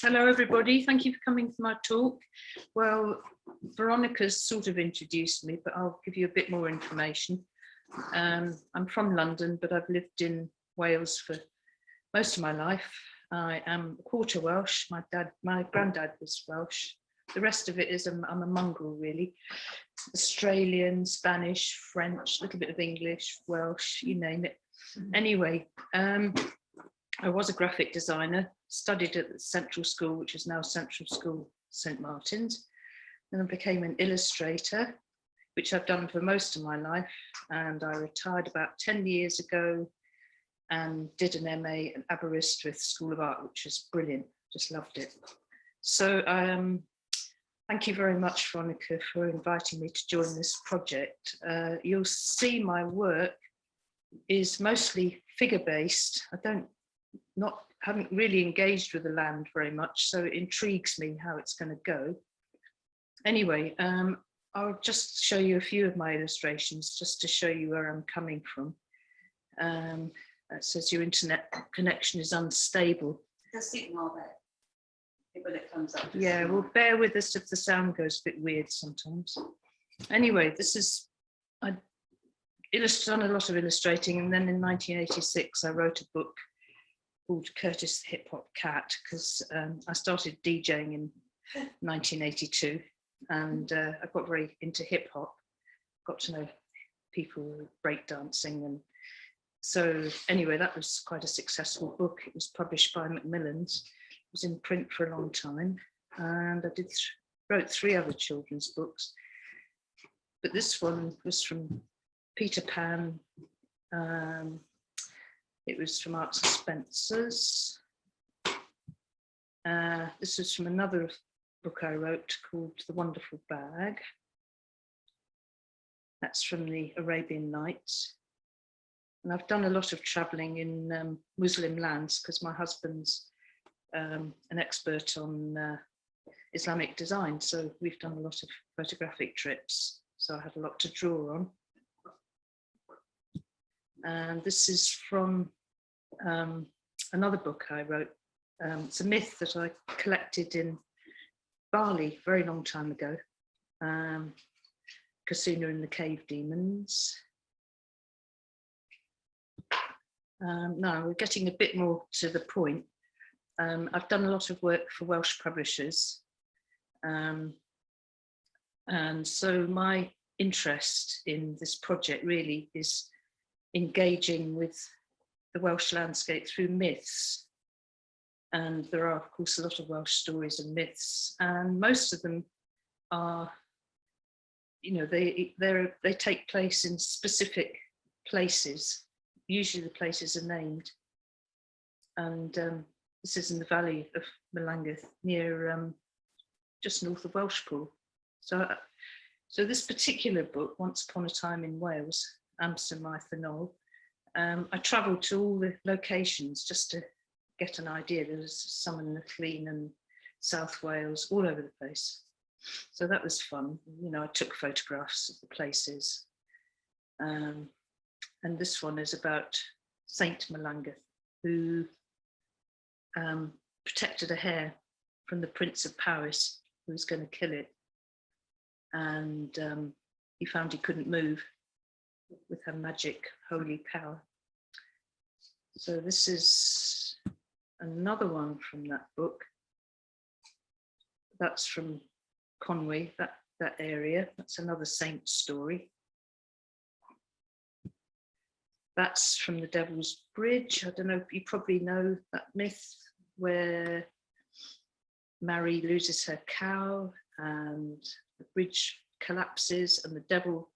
Hello everybody, thank you for coming to my talk. Well, Veronica's sort of introduced me, but I'll give you a bit more information. I'm from London, but I've lived in Wales for most of my life. I am a quarter Welsh. My granddad was Welsh. The rest of it is I'm a mongrel really. Australian, Spanish, French, a little bit of English, Welsh, you name it. Anyway, I was a graphic designer, studied at the Central School, which is now Central School St Martin's, and I became an illustrator, which I've done for most of my life. And I retired about 10 years ago and did an MA at Aberystwyth School of Art, which is brilliant, just loved it. So thank you very much, Veronica, for inviting me to join this project. You'll see my work is mostly figure-based. I haven't really engaged with the land very much, so it intrigues me how it's going to go. Anyway, I'll just show you a few of my illustrations just to show you where I'm coming from. It says your internet connection is unstable. Does signal that when it comes up? Yeah, well, bear with us if the sound goes a bit weird sometimes. Anyway, I've done a lot of illustrating, and then in 1986 I wrote a book called Curtis the Hip Hop Cat, because I started DJing in 1982, and I got very into hip hop, got to know people breakdancing, and so anyway, that was quite a successful book. It was published by Macmillan's. It was in print for a long time, and I wrote 3 other children's books, but this one was from Peter Pan. It was from Marks and Spencer's. This was from another book I wrote called The Wonderful Bag. That's from the Arabian Nights. And I've done a lot of traveling in Muslim lands because my husband's an expert on Islamic design. So we've done a lot of photographic trips. So I had a lot to draw on. And this is from another book I wrote. It's a myth that I collected in Bali a very long time ago. Kasuna and the Cave Demons. Now we're getting a bit more to the point. I've done a lot of work for Welsh publishers. And so my interest in this project really is engaging with the Welsh landscape through myths. And there are, of course, a lot of Welsh stories and myths, and most of them are, you know, they take place in specific places. Usually the places are named. And this is in the valley of Melangeth, near just north of Welshpool. So this particular book, Once Upon a Time in Wales, ymdeimlad, I travelled to all the locations just to get an idea. There's some in Llyn and South Wales, all over the place. So that was fun. You know, I took photographs of the places. And this one is about Saint Melangeth, who protected a hare from the Prince of Paris, who was going to kill it. And he found he couldn't move with her magic holy power. So this is another one from that book. That's from Conwy, that area. That's another saint story. That's from the Devil's Bridge. I don't know, you probably know that myth where Mary loses her cow and the bridge collapses and the devil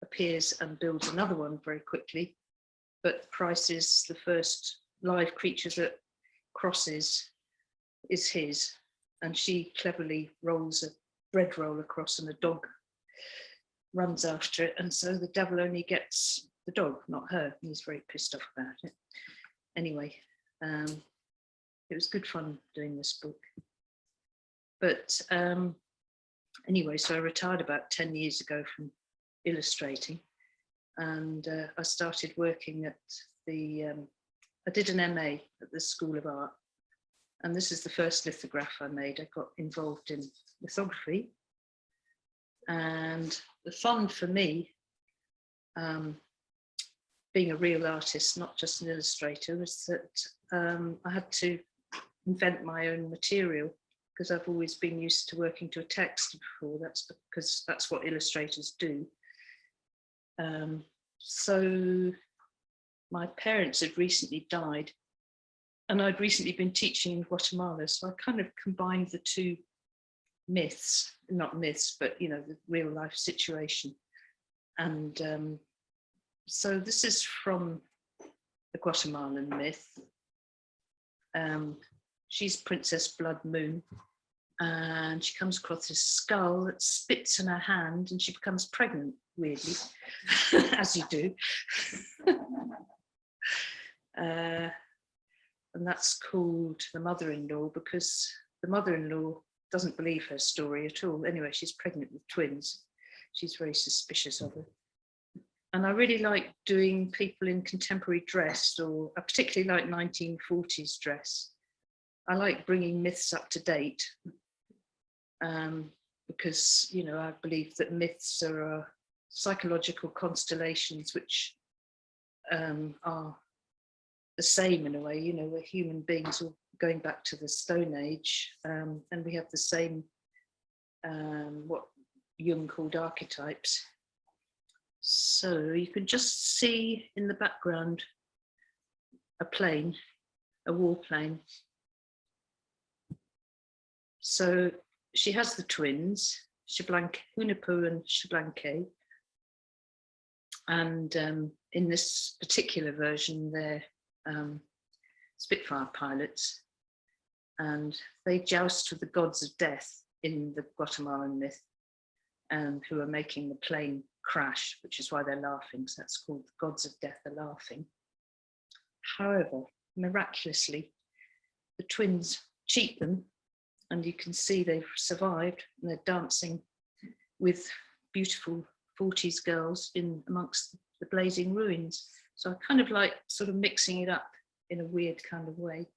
appears and builds another one very quickly. But Price's, the first live creature that crosses, is his. And she cleverly rolls a bread roll across and the dog runs after it. And so the devil only gets the dog, not her. He's very pissed off about it. Anyway, it was good fun doing this book. But anyway, so I retired about 10 years ago from illustrating, and I started working at the, I did an MA at the School of Art, And this is the first lithograph I made. I got involved in lithography. And the fun for me, being a real artist, not just an illustrator, was that I had to invent my own material, because I've always been used to working to a text before. That's because that's what illustrators do. So my parents had recently died, and I'd recently been teaching in Guatemala, so I kind of combined the two myths, not myths, but you know, the real life situation. And so this is from the Guatemalan myth. She's Princess Blood Moon, and she comes across this skull that spits in her hand, and she becomes pregnant, weirdly, as you do. And that's called the mother-in-law, because the mother-in-law doesn't believe her story at all. Anyway, she's pregnant with twins. She's very suspicious of her. And I really like doing people in contemporary dress, or I particularly like 1940s dress. I like bringing myths up to date, because, you know, I believe that myths are psychological constellations which are the same in a way. You know, we're human beings, all going back to the Stone Age, and we have the same, what Jung called archetypes. So you can just see in the background a plane, a warplane. So she has the twins, Hunipu and Xbalanque. And in this particular version, they're Spitfire pilots, and they joust with the gods of death in the Guatemalan myth, who are making the plane crash, which is why they're laughing. So that's called the gods of death are laughing. However, miraculously, the twins cheat them, and you can see they've survived, and they're dancing with beautiful 40s girls in amongst the blazing ruins. So I kind of like sort of mixing it up in a weird kind of way.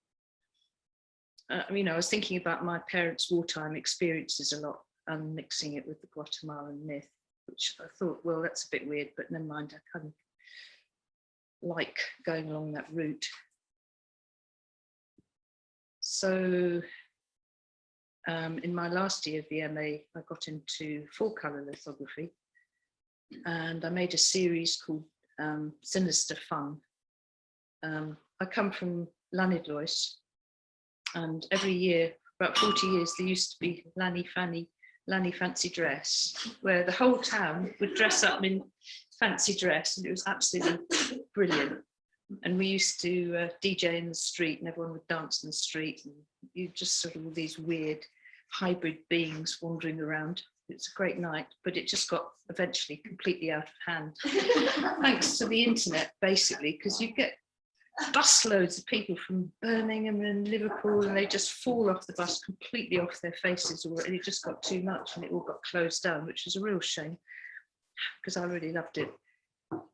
You know, I was thinking about my parents' wartime experiences a lot, and mixing it with the Guatemalan myth, which I thought, well, that's a bit weird, but never mind, I kind of like going along that route. So in my last year of the MA, I got into full colour lithography, and I made a series called Sinister Fun. I come from Llanidloes, and every year, about 40 years, there used to be Lanny Fancy Dress, where the whole town would dress up in fancy dress, and it was absolutely brilliant. And we used to DJ in the street, and everyone would dance in the street, and you just sort of all these weird hybrid beings wandering around. It's a great night, but it just got eventually completely out of hand, thanks to the internet, basically, because you get busloads of people from Birmingham and Liverpool, and they just fall off the bus completely off their faces, or it just got too much, and it all got closed down, which was a real shame, because I really loved it.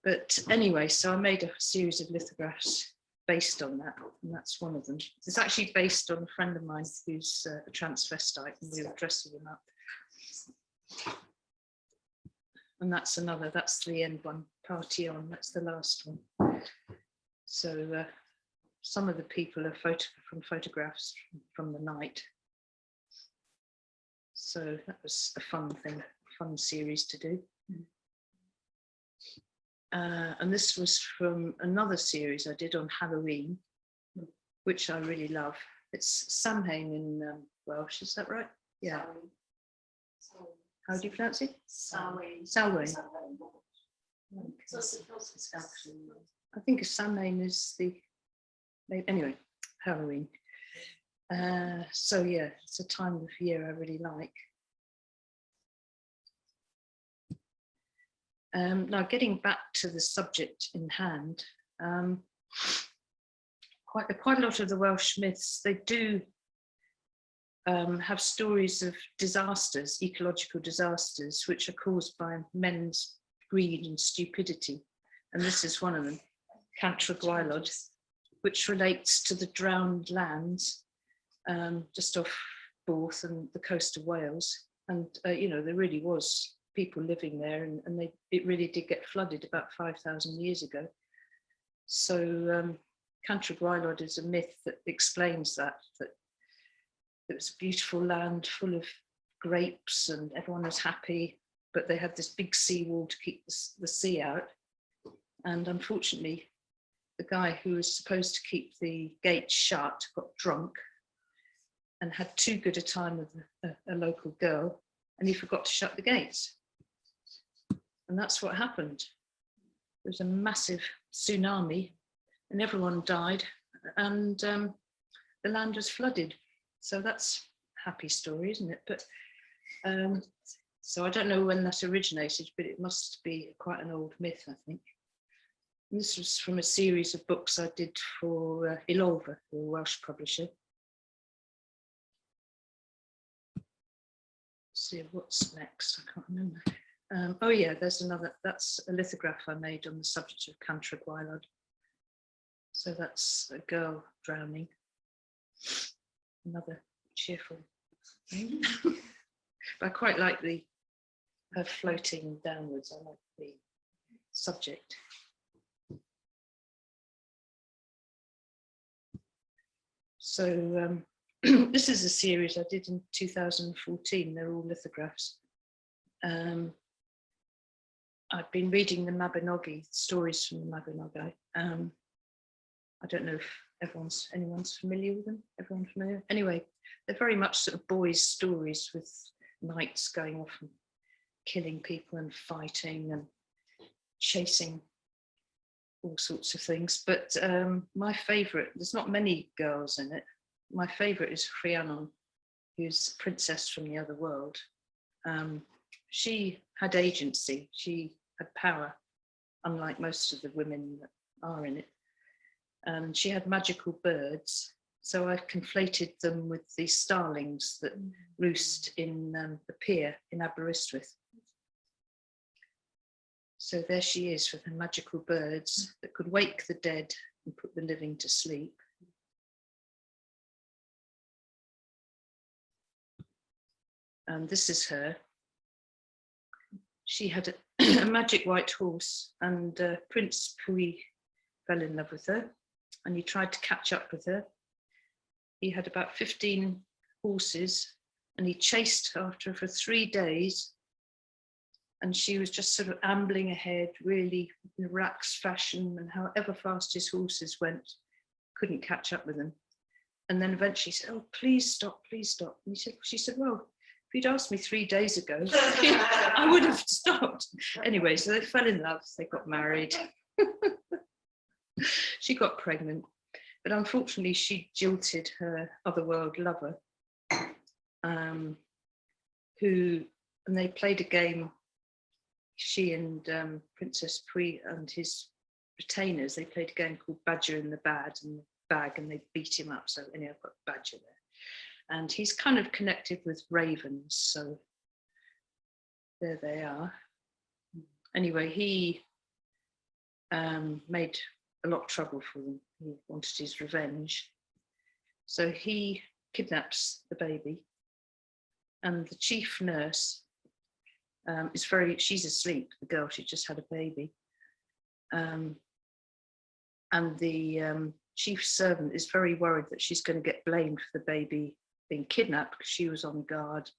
But anyway, so I made a series of lithographs based on that, and that's one of them. It's actually based on a friend of mine who's a transvestite, and we were dressing him up. And that's another, that's the end one, Party On, that's the last one. So some of the people are from photographs from the night. So that was a fun thing, fun series to do. And this was from another series I did on Halloween, which I really love. It's Samhain in Welsh, is that right? Yeah. How do you pronounce it? Samhain. Samhain. I think Samhain is the, anyway, Halloween. So yeah, it's a time of year I really like. Now, getting back to the subject in hand, quite a lot of the Welsh myths, they do have stories of disasters, ecological disasters, which are caused by men's greed and stupidity. And this is one of them, Cyd-fyw, which relates to the drowned lands. just off Borth and the coast of Wales. And, you know, there really was people living there, and it really did get flooded about 5,000 years ago. So Cantref Gwaelod is a myth that explains that it was a beautiful land full of grapes and everyone was happy, but they had this big seawall to keep the sea out. And unfortunately, the guy who was supposed to keep the gates shut got drunk and had too good a time with a local girl, and he forgot to shut the gates. And that's what happened. There was a massive tsunami and everyone died, and the land was flooded. So that's a happy story, isn't it? But so I don't know when that originated, but it must be quite an old myth, I think. And this was from a series of books I did for Illustrator, a Welsh publisher. Let's see what's next, I can't remember. Oh yeah, there's another, that's a lithograph I made on the subject of Cantref Gwaelod. So that's a girl drowning. Another cheerful thing. But I quite like her floating downwards. I like the subject. So this is a series I did in 2014. They're all lithographs. I've been reading the Mabinogi, stories from the Mabinogi. I don't know if anyone's familiar with them. Everyone familiar? Anyway, they're very much sort of boys' stories with knights going off and killing people and fighting and chasing all sorts of things. But my favourite, there's not many girls in it. My favourite is Rhiannon, who's a princess from the other world. She had agency, she had power, unlike most of the women that are in it. And she had magical birds. So I've conflated them with the starlings that roost in the pier in Aberystwyth. So there she is with her magical birds that could wake the dead and put the living to sleep. And this is her. She had a magic white horse, and Prince Cyd-fyw fell in love with her, and he tried to catch up with her. He had about 15 horses, and he chased after her for 3 days, and she was just sort of ambling ahead, really in Rax fashion, and however fast his horses went, couldn't catch up with him. And then eventually he said, "Oh, please stop, please stop." And she said, "Well, if you'd asked me 3 days ago, I would have stopped." Anyway, so they fell in love, they got married. She got pregnant, but unfortunately she jilted her otherworld lover, and they played a game, she and Princess Cyd-fyw and his retainers, they played a game called Badger in the Bag, and they beat him up. So anyhow, I've got Badger there. And he's kind of connected with ravens, so there they are. Anyway, he made a lot of trouble for them. He wanted his revenge. So he kidnaps the baby, and the chief nurse she's asleep, the girl, she just had a baby. And the chief servant is very worried that she's going to get blamed for the baby being kidnapped because she was on guard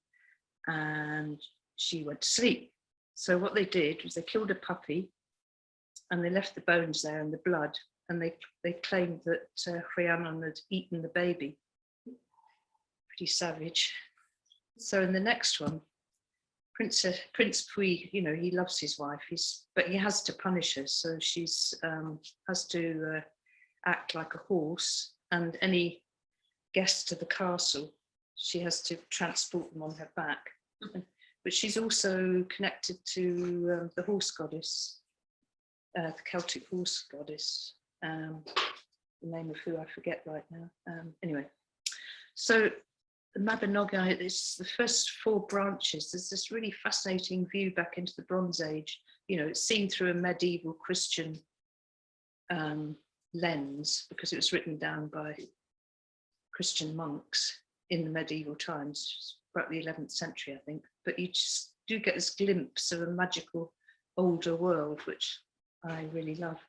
and she went to sleep. So what they did was they killed a puppy and they left the bones there and the blood, and they claimed that Rhiannon had eaten the baby. Pretty savage. So in the next one, Prince Cyd-fyw, you know, he loves his wife, but he has to punish her. So she's has to act like a horse, and any guests to the castle, she has to transport them on her back. But she's also connected to the horse goddess, the Celtic horse goddess, the name of who I forget right now. Anyway, so the Mabinogi, it's the first 4 branches. There's this really fascinating view back into the Bronze Age. You know, it's seen through a medieval Christian lens, because it was written down by Christian monks in the medieval times, about the 11th century, I think. But you just do get this glimpse of a magical older world, which I really love.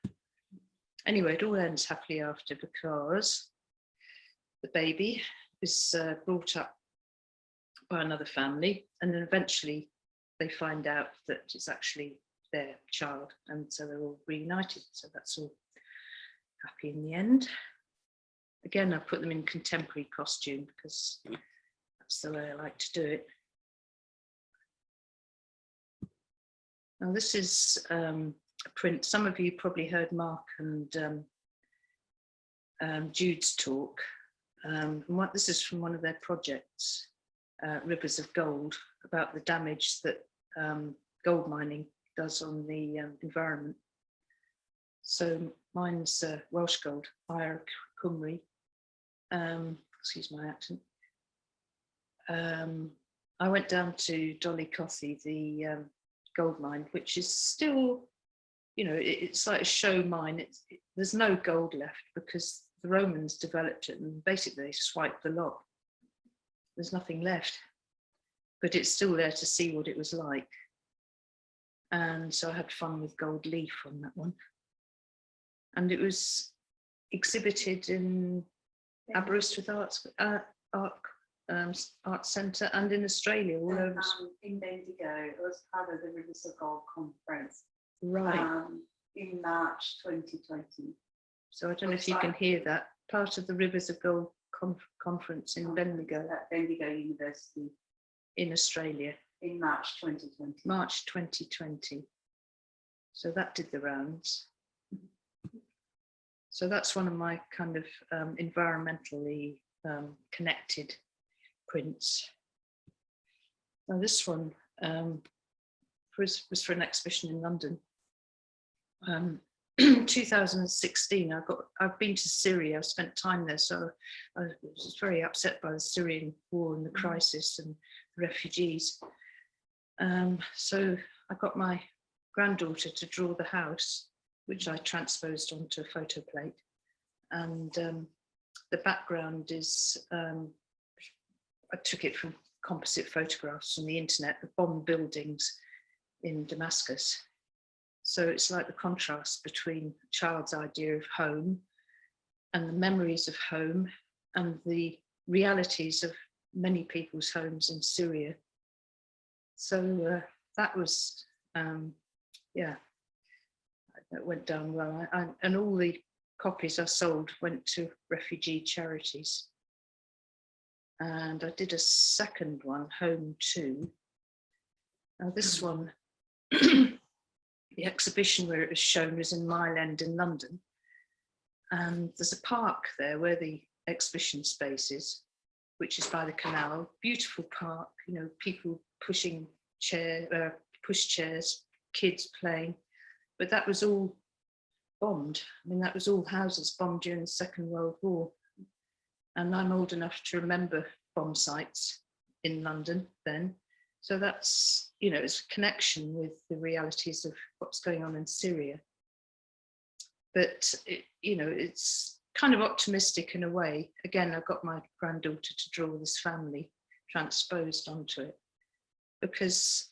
Anyway, it all ends happily after, because the baby is brought up by another family, and then eventually they find out that it's actually their child, and so they're all reunited. So that's all happy in the end. Again, I put them in contemporary costume because that's the way I like to do it. Now this is a print. Some of you probably heard Mark and Jude's talk. This is from one of their projects, Rivers of Gold, about the damage that gold mining does on the environment. So mine's Welsh gold, Aur Cymru. Excuse my accent. I went down to Dolly, the gold mine, which is still, you know, it's like a show mine. There's no gold left because the Romans developed it and basically they swiped the lot. There's nothing left, but it's still there to see what it was like. And so I had fun with gold leaf on that one. And it was exhibited in Aberystwyth Art Centre and in Australia, all over. In Bendigo, it was part of the Rivers of Gold conference. Right. In March 2020. So I don't know if you can hear that. Part of the Rivers of Gold conference in Bendigo. At Bendigo University. In Australia. In March 2020. March 2020. So that did the rounds. So that's one of my kind of environmentally connected prints. Now this one was for an exhibition in London. 2016, I've been to Syria, I've spent time there, so I was very upset by the Syrian war and the crisis and the refugees. So I got my granddaughter to draw the house, which I transposed onto a photo plate. And the background is, I took it from composite photographs from the internet, the bomb buildings in Damascus. So it's like the contrast between a child's idea of home and the memories of home and the realities of many people's homes in Syria. So that was, yeah, that went down well. And all the copies I sold went to refugee charities. And I did a second one, Home 2. Now this one, the exhibition where it was shown was in Mile End in London. And there's a park there where the exhibition space is, which is by the canal. Beautiful park, you know, people pushing push chairs, kids playing. But that was all bombed. I mean, that was all houses bombed during the Second World War. And I'm old enough to remember bomb sites in London then. So that's, you know, it's a connection with the realities of what's going on in Syria. But, you know, it's kind of optimistic in a way. Again, I got my granddaughter to draw this family transposed onto it, because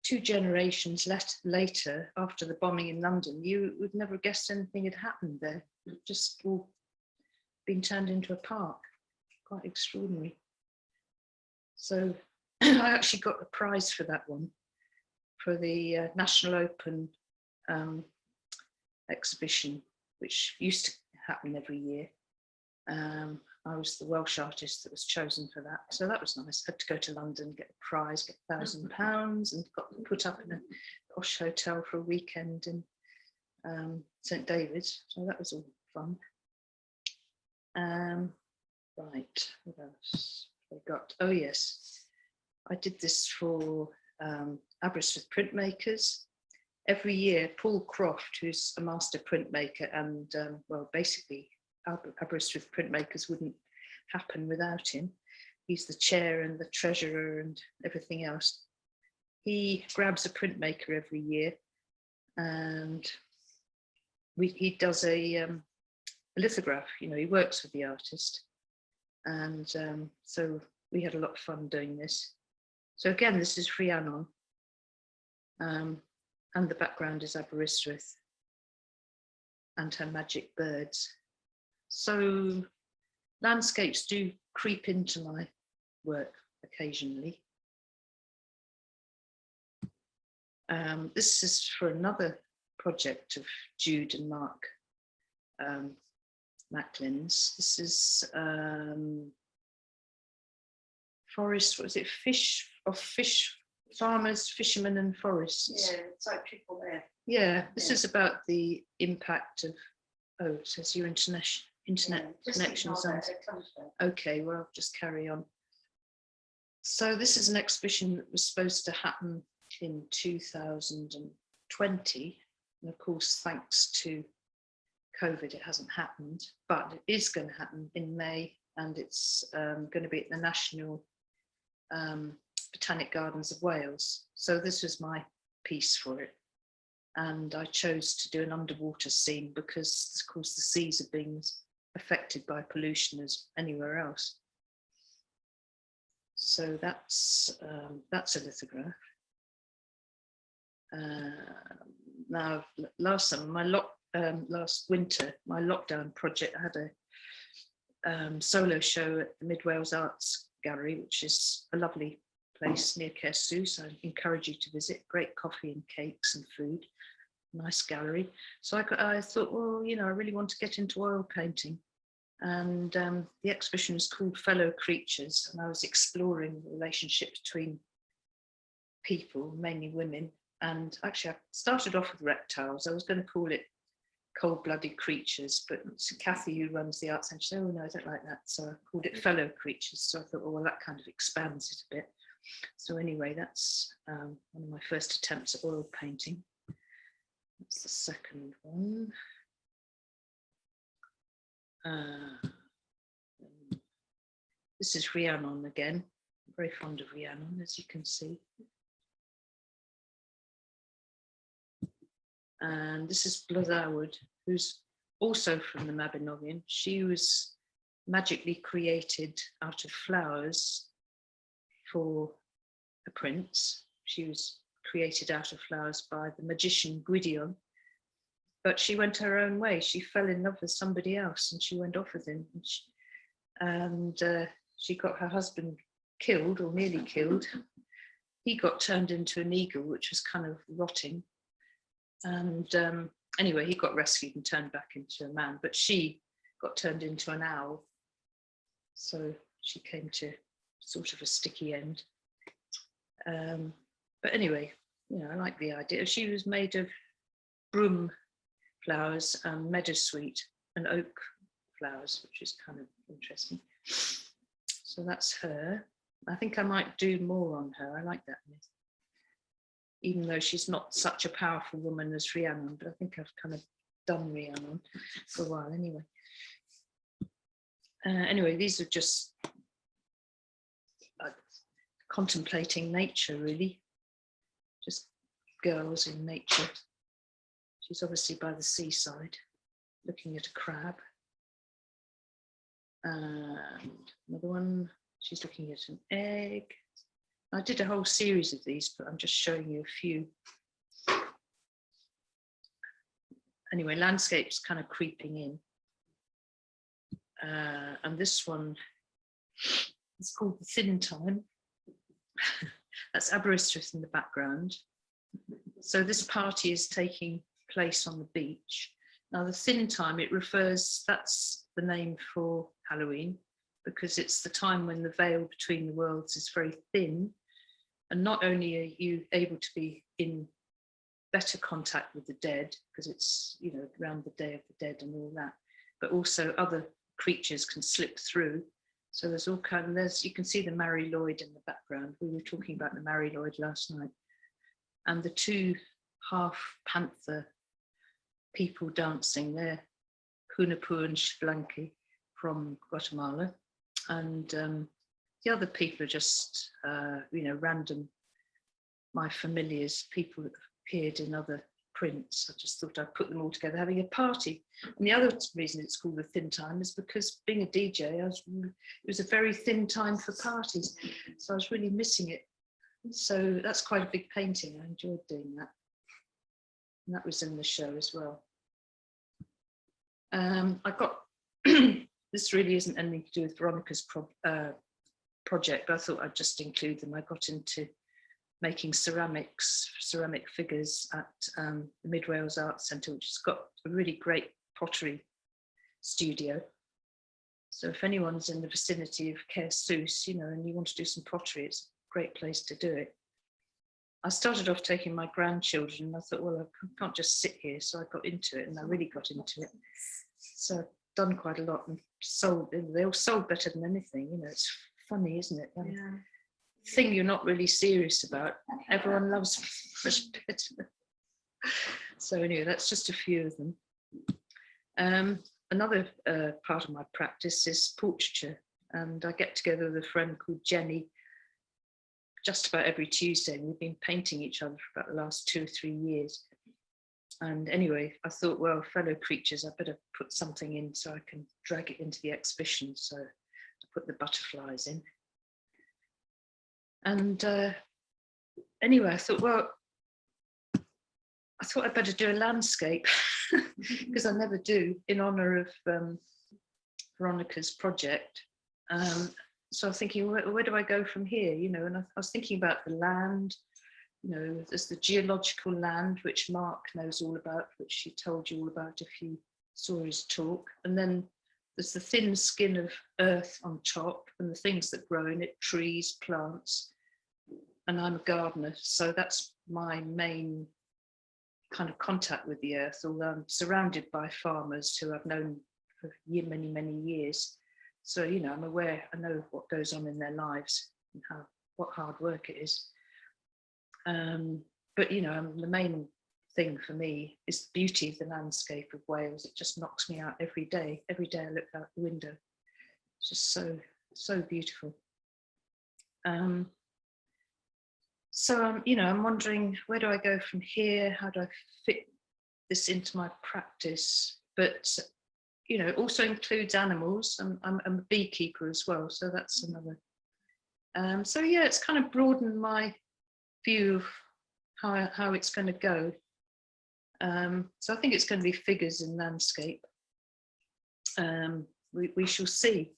2 generations later, after the bombing in London, you would never guess anything had happened there. It just all been turned into a park. Quite extraordinary. So I actually got a prize for that one, for the National Open exhibition, which used to happen every year. I was the Welsh artist that was chosen for that. So that was nice. I had to go to London, get a prize, get £1,000, and got put up in a posh hotel for a weekend in St David's. So that was all fun. Right, what else have I got? Oh yes, I did this for Aberystwyth printmakers. Every year, Paul Croft, who's a master printmaker, and well, basically Aberystwyth printmakers wouldn't happen without him. He's the chair and the treasurer and everything else. He grabs a printmaker every year, and he does a lithograph. You know, he works with the artist, And so we had a lot of fun doing this. So again, this is Rhiannon, and the background is Aberystwyth and her magic birds. So landscapes do creep into my work occasionally. This is for another project of Jude and Mark Macklin's. This is forest, what was it, fish farmers, fishermen and forests. Yeah, it's like people there. Yeah, this is about the impact of, oh, it says your internet connections on. Okay, well, I'll just carry on. So this is an exhibition that was supposed to happen in 2020. And of course, thanks to COVID, it hasn't happened, but it is going to happen in May, and it's going to be at the National Botanic Gardens of Wales. So this was my piece for it. And I chose to do an underwater scene because, of course, the seas are being affected by pollution as anywhere else. So that's a lithograph. Now, last summer, last winter, my lockdown project, I had a solo show at the Mid Wales Arts Gallery, which is a lovely place near Cyd-fyw, so I encourage you to visit. Great coffee and cakes and food, nice gallery. So I thought, well, you know, I really want to get into oil painting. And the exhibition was called Fellow Creatures, and I was exploring the relationship between people, mainly women. And actually, I started off with reptiles. I was going to call it Cold-Blooded Creatures, but Kathy, who runs the art centre, said, oh no, I don't like that. So I called it Fellow Creatures. So I thought, oh, well, that kind of expands it a bit. So anyway, that's one of my first attempts at oil painting. That's the second one. This is Rhiannon again. I'm very fond of Rhiannon, as you can see. And this is Blaethawd, who's also from the Mabinogion. She was magically created out of flowers for a prince. She was created out of flowers by the magician Gwydion, but she went her own way. She fell in love with somebody else and she went off with him. And she got her husband killed, or nearly killed. He got turned into an eagle, which was kind of rotting. And anyway, he got rescued and turned back into a man, but she got turned into an owl. So she came to sort of a sticky end. But anyway, you know, I like the idea. She was made of broom flowers and meadowsweet and oak flowers, which is kind of interesting. So that's her. I think I might do more on her. I like that myth. Even though she's not such a powerful woman as Rhiannon, but I think I've kind of done Rhiannon for a while anyway. Anyway, these are just contemplating nature, really. Just girls in nature. She's obviously by the seaside, looking at a crab. And another one, she's looking at an egg. I did a whole series of these, but I'm just showing you a few. Anyway, landscapes kind of creeping in. And this one is called The Thin Time. That's Aberystwyth in the background. So this party is taking place on the beach. Now the thin time, it refers, that's the name for Halloween, because it's the time when the veil between the worlds is very thin. And not only are you able to be in better contact with the dead, because it's, you know, around the Day of the Dead and all that, but also other creatures can slip through. So there's all kind of, you can see the Mary Lloyd in the background. We were talking about the Mary Lloyd last night. And the two half panther people dancing there, Hunapu and Xblanqui from Guatemala. And the other people are just, you know, random, my familiars, people that appeared in other prints. I just thought I'd put them all together, having a party. And the other reason it's called the thin time is because being a DJ, it was a very thin time for parties. So I was really missing it. So that's quite a big painting. I enjoyed doing that. And that was in the show as well. I got, this really isn't anything to do with Veronica's project, but I thought I'd just include them. I got into making ceramic figures at the Mid Wales Arts Centre, which has got a really great pottery studio. So if anyone's in the vicinity of Corris, you know, and you want to do some pottery, it's a great place to do it. I started off taking my grandchildren and I thought, well, I can't just sit here. So I got into it and I really got into it. So I've done quite a lot and sold, they all sold better than anything. You know, it's funny, isn't it? Yeah. Thing you're not really serious about, everyone loves much better. So anyway, that's just a few of them. Another part of my practice is portraiture, and I get together with a friend called Jenny just about every Tuesday, and we've been painting each other for about the last 2 or 3 years. And anyway, I thought, well, fellow creatures, I better put something in so I can drag it into the exhibition. So I put the butterflies in. And anyway, I thought, well, I'd better do a landscape because I never do, in honour of Veronica's project. So I'm thinking, where do I go from here? You know, and I was thinking about the land. You know, there's the geological land, which Mark knows all about, which he told you all about if you saw his talk. And then there's the thin skin of earth on top and the things that grow in it, trees, plants. And I'm a gardener, so that's my main kind of contact with the earth, although I'm surrounded by farmers who I've known for many, many years. So, you know, I'm aware, I know what goes on in their lives and what hard work it is. But, you know, the main thing for me is the beauty of the landscape of Wales. It just knocks me out every day. Every day I look out the window. It's just so, so beautiful. So, you know, I'm wondering, where do I go from here? How do I fit this into my practice? But, you know, it also includes animals. I'm a beekeeper as well, so that's another. So, yeah, it's kind of broadened my view of how it's going to go. So I think it's going to be figures in landscape. We shall see.